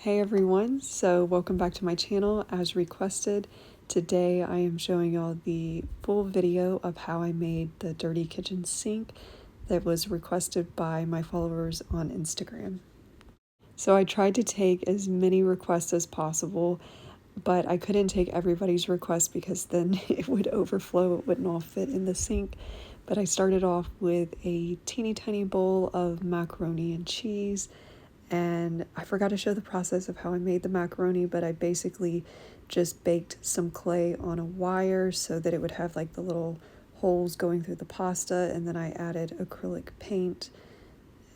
Hey everyone, so welcome back to my channel as requested. Today I am showing y'all the full video of how I made the dirty kitchen sink that was requested by my followers on Instagram. So I tried to take as many requests as possible, but I couldn't take everybody's request because then it would overflow, it wouldn't all fit in the sink. But I started off with a teeny tiny bowl of macaroni and cheese. And I forgot to show the process of how I made the macaroni, but I basically just baked some clay on a wire so that it would have like the little holes going through the pasta, and then I added acrylic paint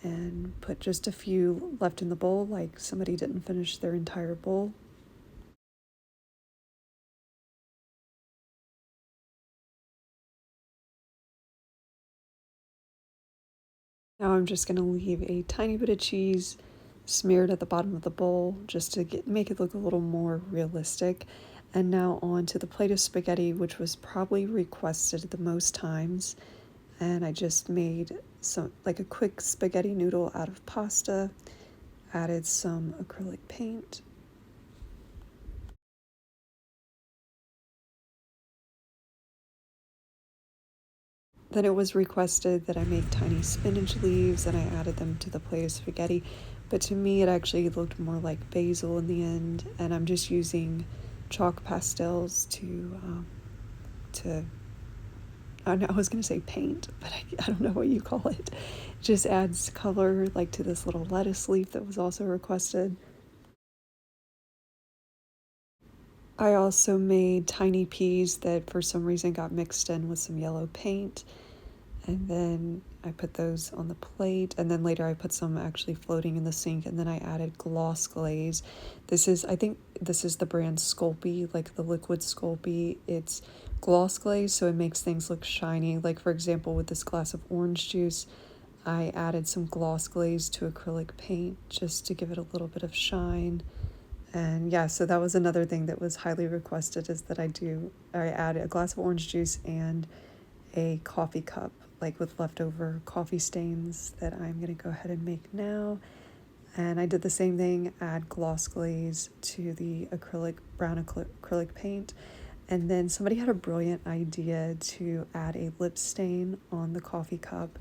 and put just a few left in the bowl, like somebody didn't finish their entire bowl. Now I'm just going to leave a tiny bit of cheese smeared at the bottom of the bowl just to make it look a little more realistic. And now on to the plate of spaghetti, which was probably requested the most times. And I just made some like a quick spaghetti noodle out of pasta, added some acrylic paint. Then it was requested that I make tiny spinach leaves, and I added them to the plate of spaghetti. But to me, it actually looked more like basil in the end, and I'm just using chalk pastels to I was going to say paint, but I don't know what you call it. It just adds color like to this little lettuce leaf that was also requested. I also made tiny peas that for some reason got mixed in with some yellow paint. And then I put those on the plate, and then later I put some actually floating in the sink, and then I added gloss glaze. I think this is the brand Sculpey, like the liquid Sculpey. It's gloss glaze, so it makes things look shiny. Like for example, with this glass of orange juice, I added some gloss glaze to acrylic paint just to give it a little bit of shine. And yeah, so that was another thing that was highly requested, is that I add a glass of orange juice and a coffee cup, like with leftover coffee stains, that I'm going to go ahead and make now. And I did the same thing, add gloss glaze to the brown acrylic paint. And then somebody had a brilliant idea to add a lip stain on the coffee cup.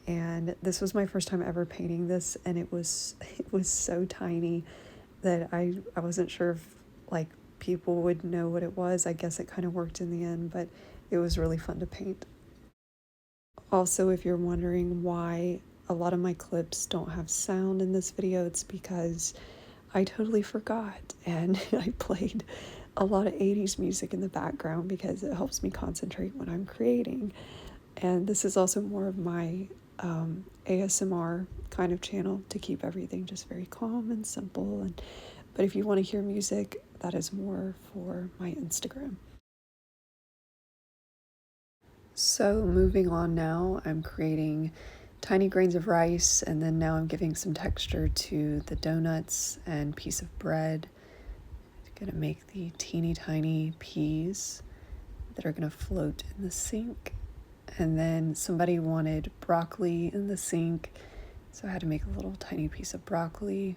And this was my first time ever painting this, and it was so tiny that I wasn't sure if like people would know what it was. I guess it kind of worked in the end, but it was really fun to paint. Also, if you're wondering why a lot of my clips don't have sound in this video, it's because I totally forgot, and I played a lot of 80s music in the background because it helps me concentrate when I'm creating. And this is also more of my ASMR kind of channel, to keep everything just very calm and simple. But if you want to hear music, that is more for my Instagram. So moving on now, I'm creating tiny grains of rice, and then now I'm giving some texture to the donuts and piece of bread. I'm gonna make the teeny tiny peas that are gonna float in the sink. And then somebody wanted broccoli in the sink, so I had to make a little tiny piece of broccoli.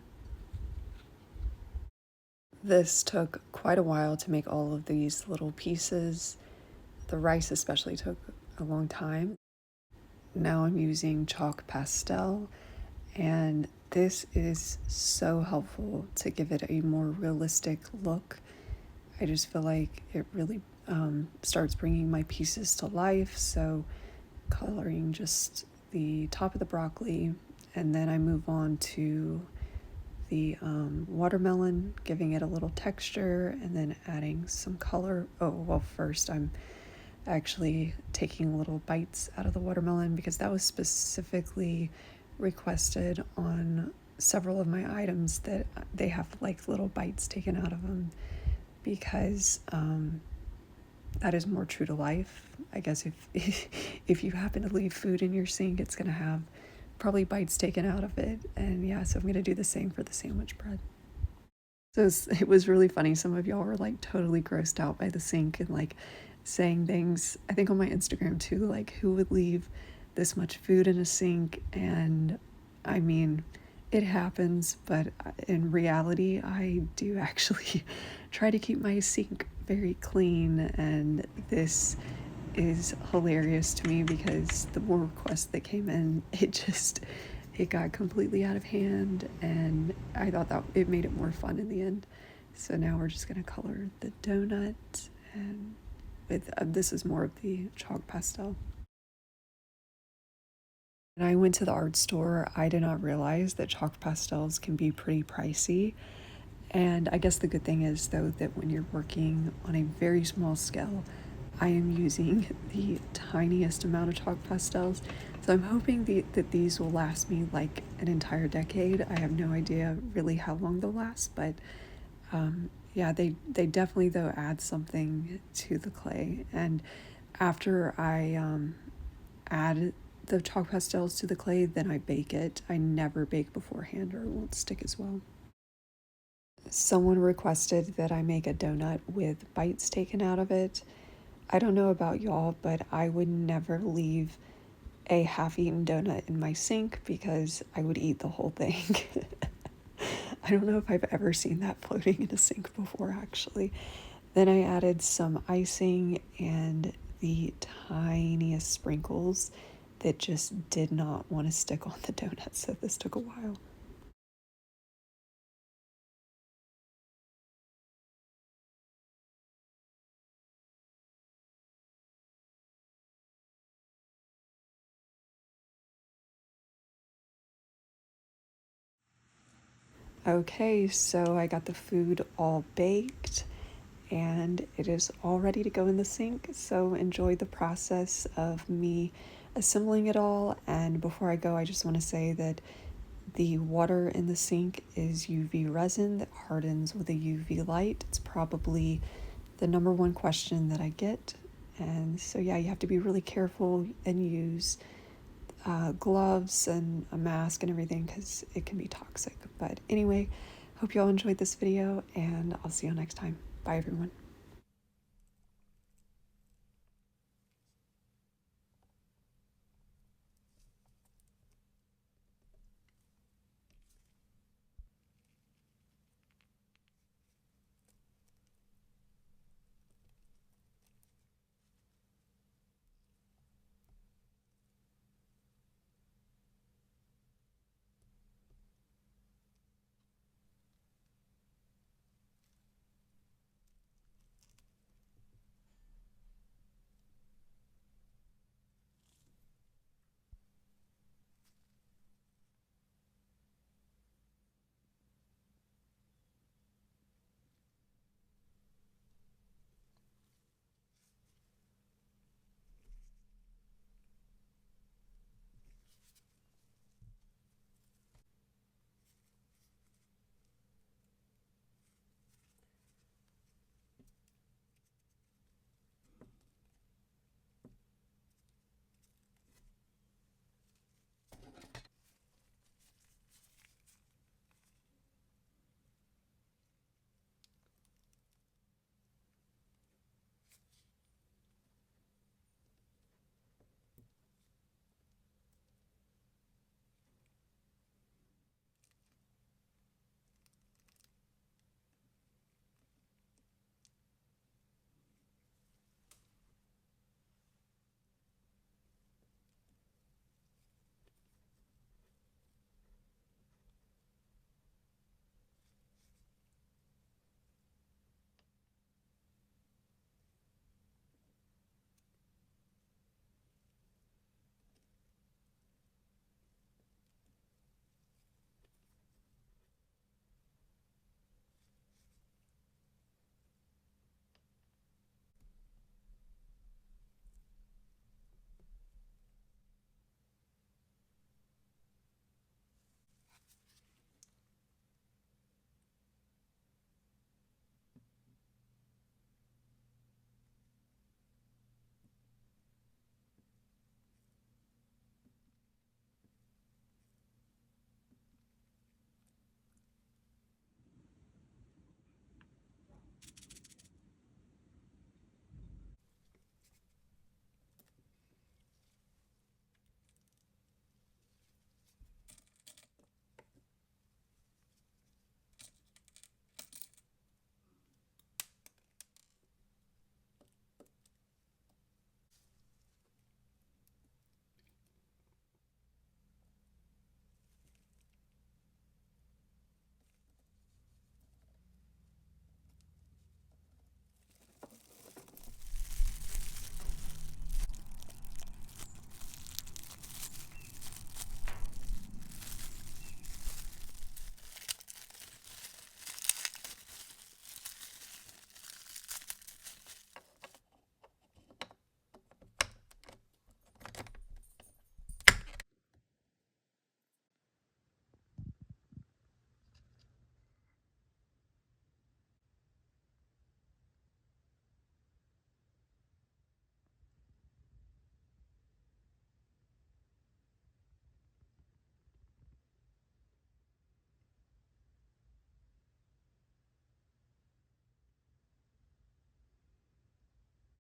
This took quite a while to make all of these little pieces. The rice especially took a long time. Now I'm using chalk pastel, and this is so helpful to give it a more realistic look. I just feel like it really starts bringing my pieces to life. So coloring just the top of the broccoli, and then I move on to the watermelon, giving it a little texture, and then adding some color. Oh, well, first I'm actually taking little bites out of the watermelon because that was specifically requested on several of my items, that they have like little bites taken out of them, because that is more true to life. I guess if you happen to leave food in your sink, it's going to have probably bites taken out of it. And yeah, so I'm going to do the same for the sandwich bread. So it was really funny. Some of y'all were like totally grossed out by the sink and like saying things, I think on my Instagram too, like who would leave this much food in a sink? And I mean, It happens, but in reality, I do actually try to keep my sink very clean, and this is hilarious to me because the more requests that came in, it got completely out of hand, and I thought that it made it more fun in the end. So now we're just gonna color the donut, and with this is more of the chalk pastel. When I went to the art store, I did not realize that chalk pastels can be pretty pricey. And I guess the good thing is, though, that when you're working on a very small scale, I am using the tiniest amount of chalk pastels. So I'm hoping that these will last me like an entire decade. I have no idea really how long they'll last, but yeah, they definitely, though, add something to the clay. And after I add the chalk pastels to the clay, then I bake it. I never bake beforehand or it won't stick as well. Someone requested that I make a donut with bites taken out of it. I don't know about y'all, but I would never leave a half-eaten donut in my sink because I would eat the whole thing. I don't know if I've ever seen that floating in a sink before, actually. Then I added some icing and the tiniest sprinkles that just did not want to stick on the donut, so this took a while. Okay, so I got the food all baked and it is all ready to go in the sink. So enjoy the process of me assembling it all. And before I go, I just want to say that the water in the sink is UV resin that hardens with a UV light. It's probably the number one question that I get. And so, yeah, you have to be really careful and use gloves and a mask and everything because it can be toxic. But anyway, hope you all enjoyed this video and I'll see you all next time. Bye, everyone.